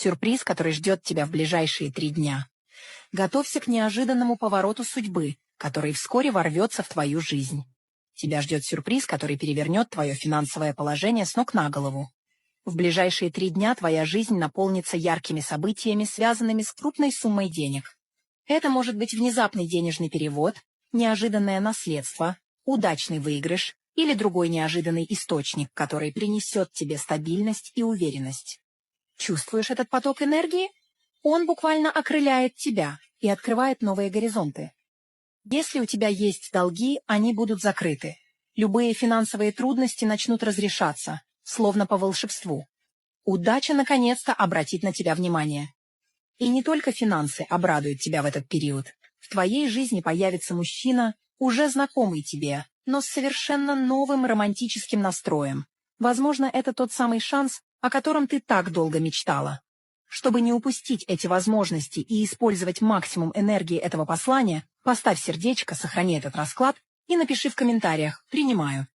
Сюрприз, который ждет тебя в ближайшие 3 дня. Готовься к неожиданному повороту судьбы, который вскоре ворвется в твою жизнь. Тебя ждет сюрприз, который перевернет твое финансовое положение с ног на голову. В ближайшие 3 дня твоя жизнь наполнится яркими событиями, связанными с крупной суммой денег. Это может быть внезапный денежный перевод, неожиданное наследство, удачный выигрыш или другой неожиданный источник, который принесет тебе стабильность и уверенность. Чувствуешь этот поток энергии? Он буквально окрыляет тебя и открывает новые горизонты. Если у тебя есть долги, они будут закрыты. Любые финансовые трудности начнут разрешаться, словно по волшебству. Удача наконец-то обратит на тебя внимание. И не только финансы обрадуют тебя в этот период. В твоей жизни появится мужчина, уже знакомый тебе, но с совершенно новым романтическим настроем. Возможно, это тот самый шанс, о котором ты так долго мечтала. Чтобы не упустить эти возможности и использовать максимум энергии этого послания, поставь сердечко, сохрани этот расклад и напиши в комментариях «Принимаю».